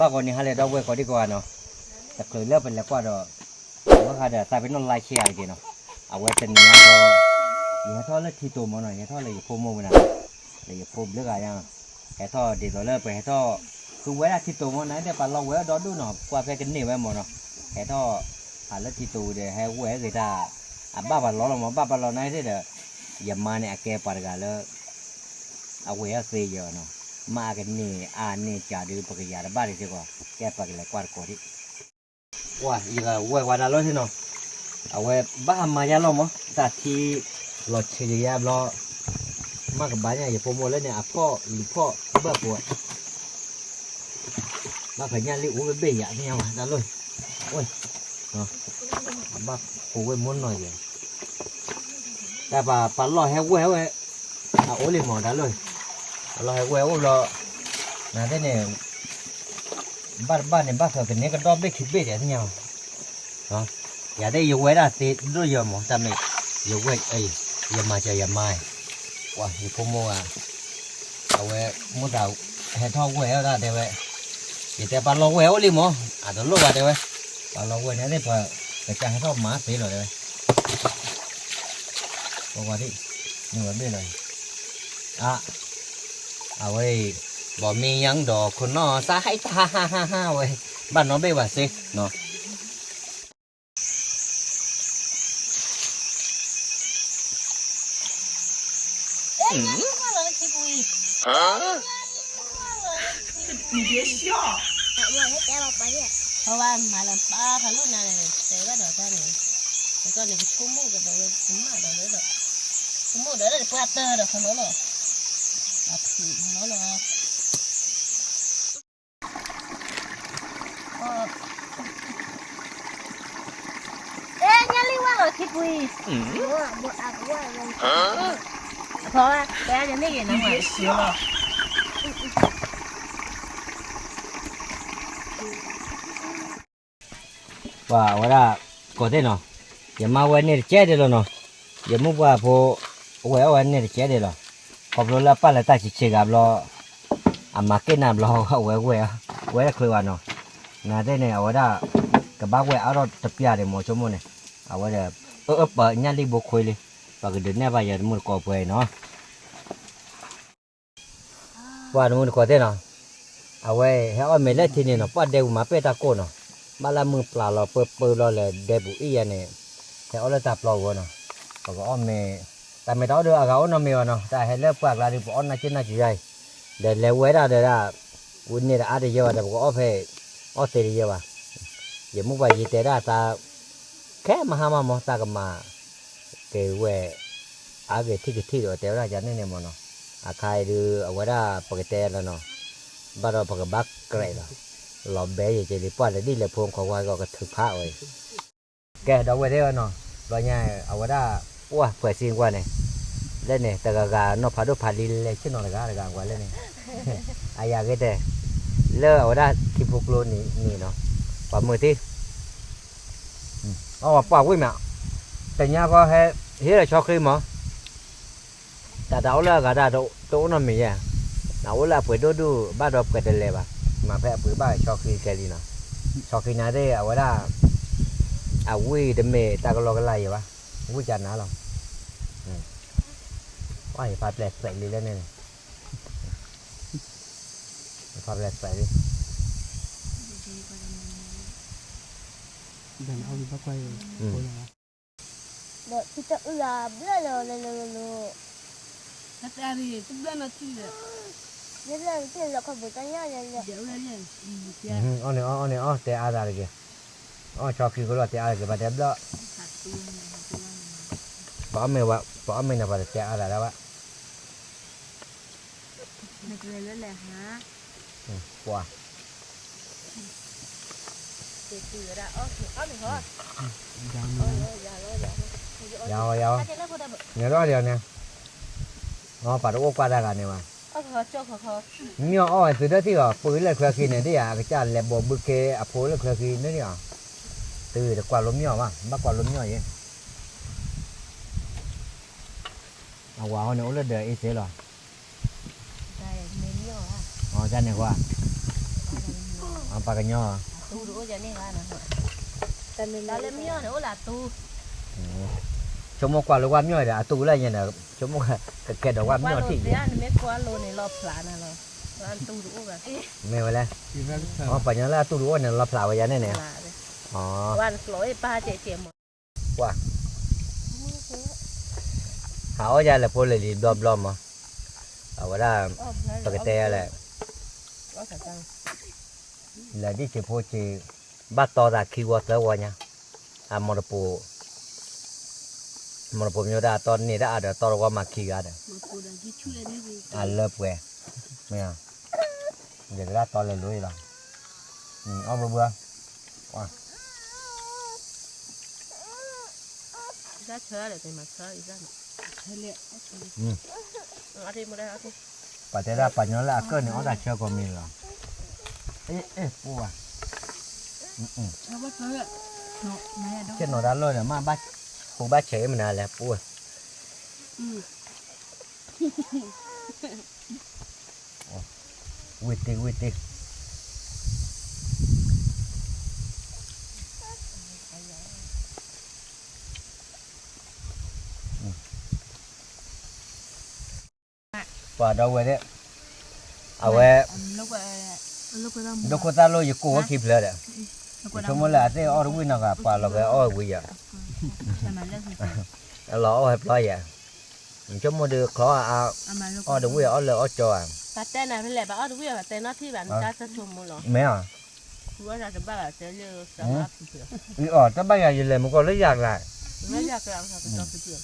บ้าก่อนนี่ฮะเลยดอกเว้ยก่อนดีกว่าเนาะแต่เคยเลิกไปแล้วก็ดอกว่าค่ะเดี๋ยวตายเป็นนอนลายเชียร์อีกเนาะเอาไว้เป็นเนี้ยก็อย่างท่อเลือดทีตัวมาหน่อยอย่างท่อเลยอย่าโฟมมันนะเลยอย่าโฟมเลือดอะไรยังแค่ท่อเดี๋ยวเลิกไปให้ท่อคือไว้ทีตัวมันไหนเดี๋ยวปลาเราไว้ดอดูเนาะกว่าแค่กันนี่ไว้หมดเนาะแค่ท่อหาเลือดทีตัวเดี๋ยวให้ไว้người taบ้าปลาเรามาบ้าปลาเราไหนเดี๋ยวอย่ามาเนี่ยแกปลากันแล้วเอาไว้เสียเยอะเนาะมากันนี่นี่จ่าดูปากยาบ้าเลยสิกว่าแกปากเลยกวาดก่อนดิว้าอีกไว้วันนั้นแล้วสิเนาะเอาไว้บ้ามายาล้อมแต่ที่เราเชียร์เรามากกับบ้านเนี่ยอย่าโปรโมทเลยเนี่ยพ่อหรือพ่อเบื่อปวดบ้าขยันรีบอุ้ยเบี้ยนี่ยังวะนั่นเลยโอ้ยเนาะบ้าโอ้ยม้วนหน่อยเลยแต่ป่าลอยแห้วแหววโอ้ยหมอนั่นเลยลอยแห้วแหววเรานั่นได้เนี่ยบ้านเนี่ยบ้านเขาเป็นเนี่ยก็ดอมได้คิดเบี้ยนี่ยังเนาะอย่าได้อยู่ไว้ละติดด้วยยมทำไมอยู่ไว้อย่ามาจะอย่ามาว้าอยู่พมัวเอาไว้มุดเอาให้ท่อไว้แล้วได้ไว้อย่าแต่ปลาลอยไว้ลิมอ๋ตัวลูกว่าได้ไว้ปลาลอยไว้เนี่ยได้พอแต่จะให้ท่อหมาตีเลยได้ไว้บอกว่าดินี่ว่าไม่เลยเอาไว้บ่มียังดอกคนนอสายตาฮ่าไว้บ้านน้องเบ้ว่าสิเนาะ你别笑。เพราะว่ามาลำป้าพาลูกนั่นเลยแต่ว่าดอกจ้าเนี่ยแล้วก็เนี่ยชุ่มมือกับดอกชุ่มมากดอกเลยดอกชุ่มมือเดี๋ยวเปิดเตอร์ดอกขนมหรอเอาผีขนมหรอยังรีว่าเราคิดวีเพราะว่าแกจะไม่เห็นน้องหมาเสียหรอว่าว่าก็ได้เนาะอย่ามาวันนี้เจ๊เดี๋ยวเนาะอย่ามุกว่าพอวันนี้เจ๊เดี๋ยวขอบคุณแล้วป้าเลยตั้งใจเชื่อกับเรามาเก็ตน้ำเราเอาไว้เคยว่าเนาะงานได้เนี่ยเอาได้กับบ้าเอาเราตะเปียเดี๋ยวหมอชั่วโมงเนี่ยเอาไว้เดี๋ยวเปิดงานรีบคุยเลยปากเดินเนี่ยไปอย่ามุดก่อไปเนาะว่ามุดก่อได้เนาะเอาไว้ให้เอาเมล็ดที่นี่เนาะป้าเดี๋ยวมาเปิดตะโกนเนาะมาละมือปลาเราเปิดเราเลยเดบุอีเนี่ยแต่เอาเลยจับเราเนาะก็อ้อมเมแต่ไม่ต้องเดือดเขาเนาะมีวะเนาะแต่ให้เลิกปากเราดิบอ้อนน่ากินน่าจีใจเดี๋ยวเลี้ยงไว้ได้เดี๋ยววันนี้อาจจะเยอะแต่ก็อ้อมให้อ้อเสียเยอะว่ะอย่ามุกไปยีเตได้ตาแค่มาหามาตากับมาเกยเวอาเกยที่เดี๋ยวเดี๋ยวเราจะนี่เนี่ยมันเนาะใครดูเอาไว้ได้ปกติแล้วเนาะบ้านเราปกบักเกยแล้วหลอมเบยจะดีป้อนเลยดิเลยพวงของวายก็ถือผ้าไว้แกดอกไว้ได้เนาะรอยง่ายเอาไว้ได้ว้าเผื่อซีนกว่าเนี่ยเล่นเนี่ยแต่กะนอพาดูพาลิเลยชื่อนอนกะกว่าเล่นเนี่ยอายาก็ได้เลิกเอาได้ที่พวกโลนี่เนาะปะมือที่เอาปากวิ่งมาแต่เนี้ยก็ให้เฮ้ยชอบขึ้นมั้งแต่ดาวเลิกก็ได้โตนั่นมีอ่ะดาวเลิกเปิดดูบ้านเราเปิดเลยป่ะมาแพ้ปืนบ้าชอบคือแกลีนะชอบคือนาได้เอาไว้ได้เอาวิ่งเดเมตากรอกันไรวะวิ่งจันนะหรอว่าอย่าพาแปลกเลยแล้วเนี่ยพาแปลกเลยเดินเอาไปเดี๋ยวที่จะเอื้อเบื่อเลยถ้าแต่ดีตุ๊บเบื่อมาที่เลยเดี๋ยวเราขบวนกันเนี่ยเดี๋ยวอ๋อเนี่ยแต่อะไรกันอ๋อชอบคือก็รอแต่อะไรกันมาเดี๋ยวละป้าไม่นะป้าแต่อะไรแล้ววะไม่เคยเลยแหละฮะว้าเดี๋ยวได้อ๋อหนึ่งเหรอยาวเนี่ยรอเดียวเนี่ยอ๋อป้าต้องอกป้าได้กันเนี่ยว่ะเนี่ยอ๋อสุดท้ายที่ก็ปืนเลยเคยกินเนี่ยที่อยากจะเล็บบ่บุกเกะอโพเลยเคยกินเนี่ยตื่นกว่าล้มย่อว่ะมากกว่าล้มย่อยังเอาว้าวเนี่ยโอ้เลยเดี๋ยวอีเสียหรอได้เมนย่ออ๋อจันเนี่ยว่า apa kenyo tu dulu jadi kan dalam mio ni olah tu cuma kwa lo wa myo da atu la yin da cuma ke da wa myo ti dia ni me kwa lo ni lo plan na lo an tu dulu kan me wala pa nya la atu lo ne la pla wa ya ne ne อ๋อ วันสลอยป้าเจ๊หมด หาว่าจะละพอเลยดิบลอมๆอ่ะเอาว่าปกติแหละแล้วดิจะพูดจีบัดต่อจากคีย์วอร์ดแล้ววะเนี่ยมรปูมีได้ตอนนี้ได้เดี๋ยวตอนว่ามาคีย์กันเลิฟเว้ยไม่เอาเดี๋ยวได้ตอนเลยลุยหรอเอาเบื่อว้า ra chơi để tìm mà chơi ra chơi lẹ ở đây một đây ở đây ปัจจัยได้ปัจจัยละก็เนี่ยเอาแต่เชื่อก็มีหรอปูอ่ะเช่นหนูด้านเลยเนี่ยมาบ้าปูบ้าเฉยมันอะไรปูวิติว่าเราเว้ยเนี่ยเอาไว้ลูกตาโลอยู่กูก็คิดเลยเนี่ยชั่วโมงละที่อ้อรู้วินักป่าเราก็อ้อวิญญาเราอ้อให้ปล่อยอ่ะชั่วโมงเดือดคล้ออ้อดูวิอ้อเลยอ้อจอ แต่แต่ไหนเป็นแหละบ้าดูวิวแต่หน้าที่แบบจะจะชมมั้งหรอ ไม่อ่ะ ว่าจะบ้าจะเยอะสำหรับเพื่อน อ๋อถ้าบ้าอย่างนี้เลยมันก็เลยอยากได้ ไม่อยากจะเอาไปต่อเพื่อน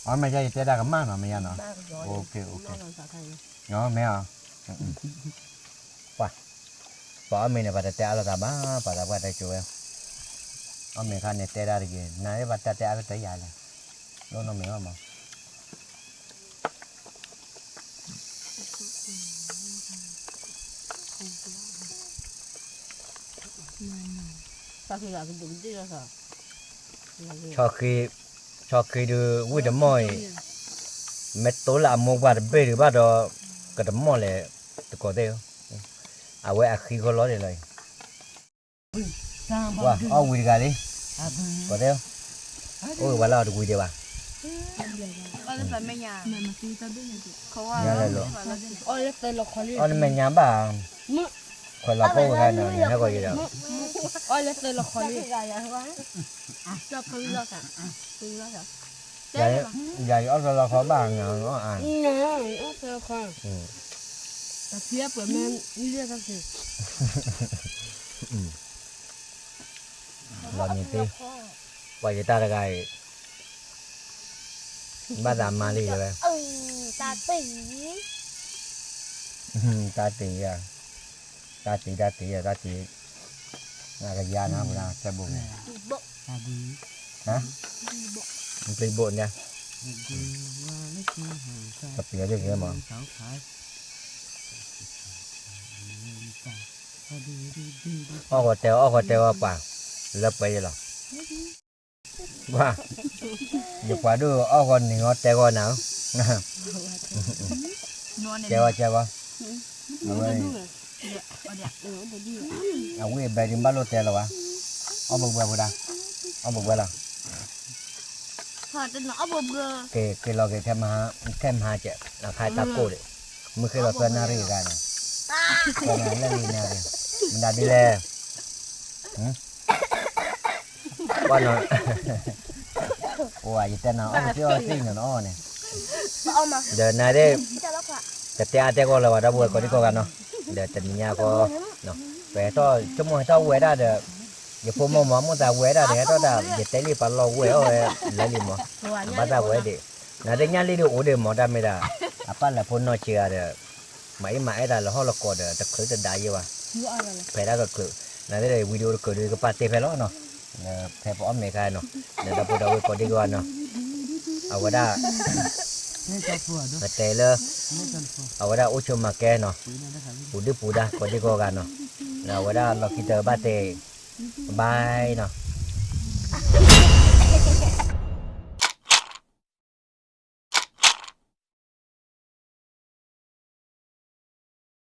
อ๋อไม่ใช่จะได้กับมากหรอไม่ใช่เนาะโอเคเนาะไม่อ่ะป่ะไม่เนี่ยปัตตาเราตาบ้าปัตตาปัตตาช่วยอ๋อไม่คันเนี่ยเตะได้กี่นั่นปัตตาเตะก็เตะยาเลยโน่นไม่เอามา sao khi là cái đúng chứ sao cho khi đưa vui đấm mồi mệt tối là mua quạt bê được bắt đầu cái đấm mồi này có tiêu à vậy khi có lót này wow vui cái đi có tiêu ôi bà lo được vui chưa bà nhà này luôn ôi mình nhà bà khỏi là cô cái nào nhà có gì đâu ôi lấy tên là khỏi đi cho cứ lo cả cứ lo cả giờ ở là khó bằng nó à ta phía của mình đi ra gì làm gì thế vậy ta là cái ba làm mà đi rồi ta tỷ ta tỷ à ta tỷ là cái da nó là cái bụng hả bị bộ nha tập phía được kia mà ô có teo apa lấp vậy rồi wow giờ qua đưa ô con này ngót teo con nào teo à quý bé đi bắt lô tè rồi à? Ông bực bực đâu? Ông bực bực đâu? họ tên nó bực bực cái lò cái kem hà chứ là khai táp cô đấy mới khi lò tên nari cái này tên này là gì nè mình đã đi lè quan rồi ôi gì tên nào ông chưa tin rồi nó này giờ này đây tè con là vào đâu buổi có đi coiกันเนาะเดี๋ยวจะnhà cóเนาะvề thôi chúng mình tao quay ra được giờ phụ mẫu mà ta quay ra để tao đã giờ tới đi bắt lò quay rồi lấy đi mà bắt ta quay đi nãy đây nhà đi được ổn mà ta mới đã apa là phụ nói chuyện được mấy ra là họ là có được tập khởi từ đại gì vậy phải ra được nãy đây video được được cái party phải lo nó phải bỏ mấy cái nó để ta phụ đâu có đi qua nó ở đây đã mà tê lơ ở đây ô chôm mà kè nó phụ đa có đi qua gần nó ở đây là khi chờ ba tê bye nó